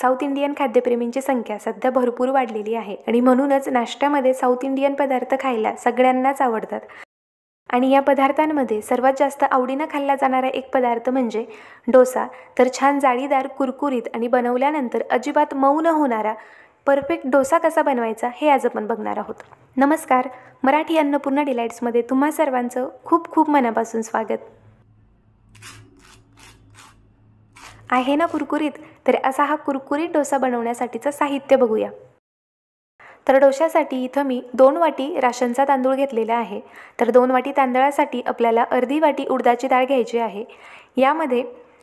South Indian खाद्यप्रेमींची संख्या सध्या भरपूर वाढलेली आहे आणि म्हणूनच नाश्त्यामध्ये साऊथ इंडियन पदार्थ खायला सगळ्यांनाच आवडतात। आणि या पदार्थांमध्ये सर्वात जास्त आवडीनं खाल्ला जाणारा एक पदार्थ म्हणजे डोसा। तर छान जाळीदार, कुरकुरीत आणि बनवल्यानंतर अजिबात मऊ न होणारा परफेक्ट डोसा कसा बनवायचा हे आज आपण बघणार आहोत। नमस्कार, मराठी अन्नपूर्णा डिलाईट्समध्ये तुम्हा सर्वांचं खूप खूप मनापासून स्वागत आहे ना कुरकुरीत। तर असा हा कुरकुरीत डोसा बनवण्यासाठीचं साहित्य बघूया। तर डोशासाठी इथं मी 2 वाटी राशनचा तांदूळ घेतलेला आहे। तर 2 वाटी तांदळासाठी आपल्याला अर्धी वाटी उडदाची डाळ घ्यायची आहे। यामध्ये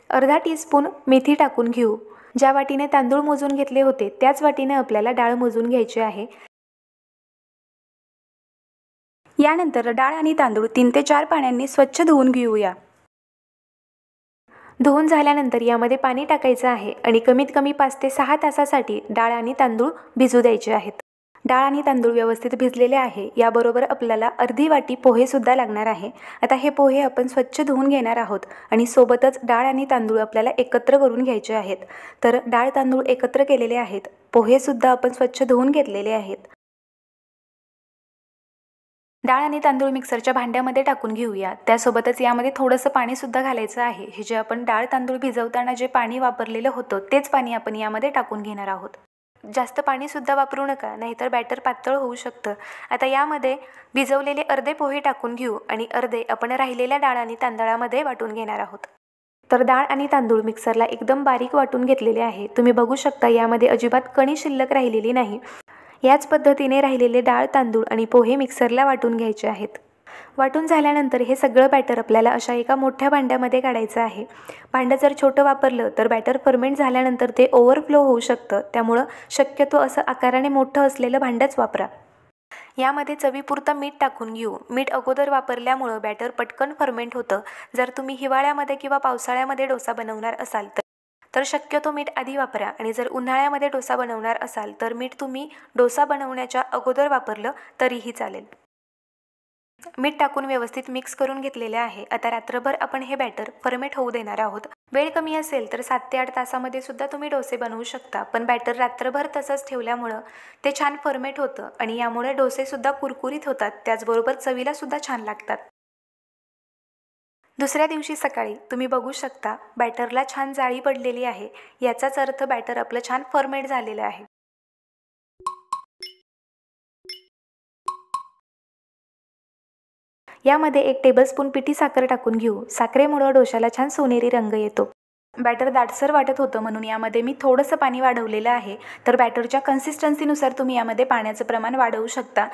अर्धा टीस्पून मेथी टाकून घेऊ। ज्या वाटीने तांदूळ मोजून घेतले होते त्याच वाटीने आपल्याला डाळ मोजून घ्यायची आहे। यानंतर डाळ आणि तांदूळ 3 ते 4 पाण्याने स्वच्छ धुवून घेऊया। धुवून झाल्यानंतर यामध्ये पाणी टाकायचं आहे आणि कमीत कमी 5 ते 6 तासासाठी डाळ आणि तांदूळ भिजू द्यायचे आहेत। डाळ आणि तांदूळ व्यवस्थित भिजलेले आहे। याबरोबर आपल्याला अर्धी वाटी पोहे सुद्धा लागणार आहे। आता हे पोहे आपण स्वच्छ धुवून घेणार आहोत आणि सोबतच डाळ आणि तांदूळ आपल्याला एकत्र करून घ्यायचे आहेत। तर डाळ तांदूळ एकत्र केलेले आहेत, पोहे सुद्धा आपण स्वच्छ धुवून घेतलेले आहेत। डाळ आणि तांदूळ मिक्सरच्या भांड्यामध्ये टाकून घेऊया। त्यासोबतच यामध्ये थोडंसं पाणी सुद्धा घालायचं आहे। हे जे आपण डाळ तांदूळ भिजवताना जे पाणी वापरलेलं होतं तेच पाणी आपण यामध्ये टाकून घेणार आहोत। जास्त पाणी सुद्धा वापरू नका, नाहीतर बॅटर पातळ होऊ शकतं। आता यामध्ये भिजवलेले अर्धे पोहे टाकून घेऊ आणि अर्धे आपण राहिलेल्या डाळ आणि तांदळामध्ये वाटून घेणार आहोत। तर डाळ आणि तांदूळ मिक्सरला एकदम बारीक वाटून घेतलेले आहे। तुम्ही बघू शकता यामध्ये अजिबात कणी शिल्लक राहिलेली नाही। याच पद्धतीने राहिलेले डाळ तांदूळ आणि पोहे मिक्सरला वाटून घ्यायचे आहेत। वाटून झाल्यानंतर हे सगळं बॅटर आपल्याला अशा एका मोठ्या भांड्यामध्ये काढायचं आहे। भांडं जर छोटं वापरलं तर बॅटर फर्मेंट झाल्यानंतर ते ओव्हरफ्लो होऊ शकतं, त्यामुळं शक्यतो असं आकाराने मोठं असलेलं भांडंच वापरा। यामध्ये चवीपुरतं मीठ टाकून घेऊ। मीठ अगोदर वापरल्यामुळं बॅटर पटकन फर्मेंट होतं। जर तुम्ही हिवाळ्यामध्ये किंवा पावसाळ्यामध्ये डोसा बनवणार असाल तर शक्यतो मीठ आधी वापरा आणि जर उन्हाळ्यामध्ये डोसा बनवणार असाल तर मीठ तुम्ही डोसा बनवण्याच्या अगोदर वापरलं तरीही चालेल। मीठ टाकून व्यवस्थित मिक्स करून घेतलेले आहे। आता रात्रभर आपण हे बॅटर फर्मेंट होऊ देणार आहोत। वेळ कमी असेल तर 7 ते 8 तासामध्ये सुद्धा तुम्ही डोसे बनवू शकता, पण बॅटर रात्रभर तसंच ठेवल्यामुळं ते छान फर्मेंट होतं आणि यामुळे डोसे सुद्धा कुरकुरीत होतात, त्याचबरोबर चवीला सुद्धा छान लागतात। दुसऱ्या दिवशी सकाळी तुम्ही बघू शकता बॅटरला छान जाळी पडलेली आहे। याचाच अर्थ बॅटर आपलं छान फर्मेंट झालेलं आहे। यामध्ये 1 टेबलस्पून पिठी साखर टाकून घेऊ। साखरेमुळे डोशाला छान सोनेरी रंग येतो। बॅटर दाटसर वाटत होतं म्हणून यामध्ये मी थोडंसं पाणी वाढवलेलं आहे। तर बॅटरच्या कन्सिस्टन्सीनुसार तुम्ही यामध्ये पाण्याचं प्रमाण वाढवू शकता।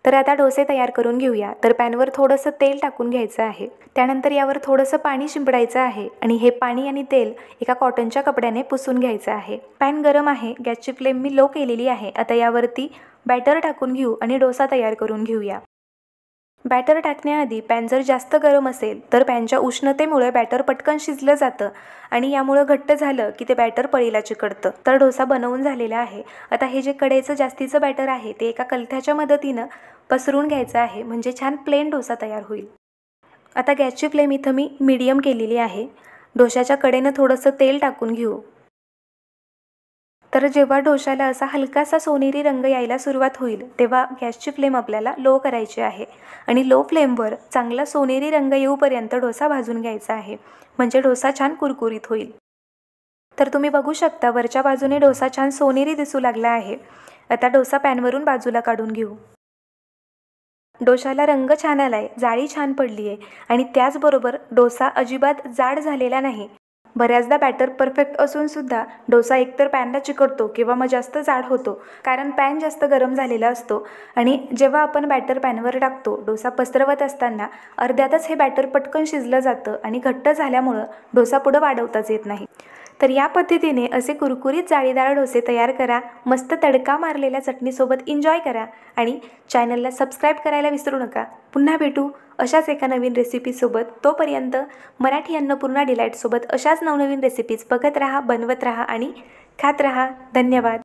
तर आता डोसे तयार करून घेऊया। तर पॅनवर थोडंसं तेल टाकून घ्यायचं आहे। त्यानंतर यावर थोडंसं पाणी शिंपडायचं आहे आणि हे पाणी आणि तेल एका कॉटनच्या कपड्याने पुसून घ्यायचं आहे। पॅन गरम आहे, गॅसची फ्लेम मी लो केलेली आहे। आता यावरती बॅटर टाकून घेऊ आणि डोसा तयार करून घेऊया। बॅटर टाकण्याआधी पॅन जर जास्त गरम असेल तर पॅनच्या उष्णतेमुळे बॅटर पटकन शिजलं जातं आणि यामुळे घट्ट झालं की ते बॅटर पळीला चिकटतं। तर डोसा बनवून झालेला आहे। आता हे जे कढईचं जास्तीचं बॅटर आहे ते एका कलथ्याच्या मदतीनं पसरून घ्यायचं आहे, म्हणजे छान प्लेन डोसा तयार होईल। आता गॅसची फ्लेम इथं मी मीडियम केलेली आहे। डोशाच्या कडेनं थोडंसं तेल टाकून घेऊ। तर जेव्हा डोशाला असा हलकासा सोनेरी रंग यायला सुरुवात होईल तेव्हा गॅसची फ्लेम आपल्याला लो करायची आहे आणि लो फ्लेमवर चांगला सोनेरी रंग येऊपर्यंत डोसा भाजून घ्यायचा आहे, म्हणजे डोसा छान कुरकुरीत होईल। तर तुम्ही बघू शकता वरच्या बाजूने डोसा छान सोनेरी दिसू लागला आहे। आता डोसा पॅनवरून बाजूला काढून घेऊ। डोशाला रंग छान आलाय, जाळी छान पडली आहे आणि त्याचबरोबर डोसा अजिबात जाड झालेला नाही। बऱ्याचदा बॅटर परफेक्ट असून सुद्धा डोसा एकतर पॅनला चिकटतो किंवा मग जास्त जाड होतो, कारण पॅन जास्त गरम झालेला असतो आणि जेव्हा आपण बॅटर पॅनवर टाकतो डोसा पसरवत असताना अर्ध्यातच हे बॅटर पटकन शिजलं जातं आणि घट्ट झाल्यामुळं डोसा पुढं वाढवताच येत नाही। तर या पद्धतीने असे कुरकुरीत जाळीदार डोसे तयार करा, मस्त तडका मारलेल्या चटणीसोबत एन्जॉय करा आणि चॅनलला सबस्क्राईब करायला विसरू नका। पुन्हा भेटू अशाच एका नवीन रेसिपीसोबत। तोपर्यंत मराठी अन्नपूर्णा डिलाईट्ससोबत अशाच नवनवीन रेसिपीज बघत राहा, बनवत राहा आणि खात राहा। धन्यवाद।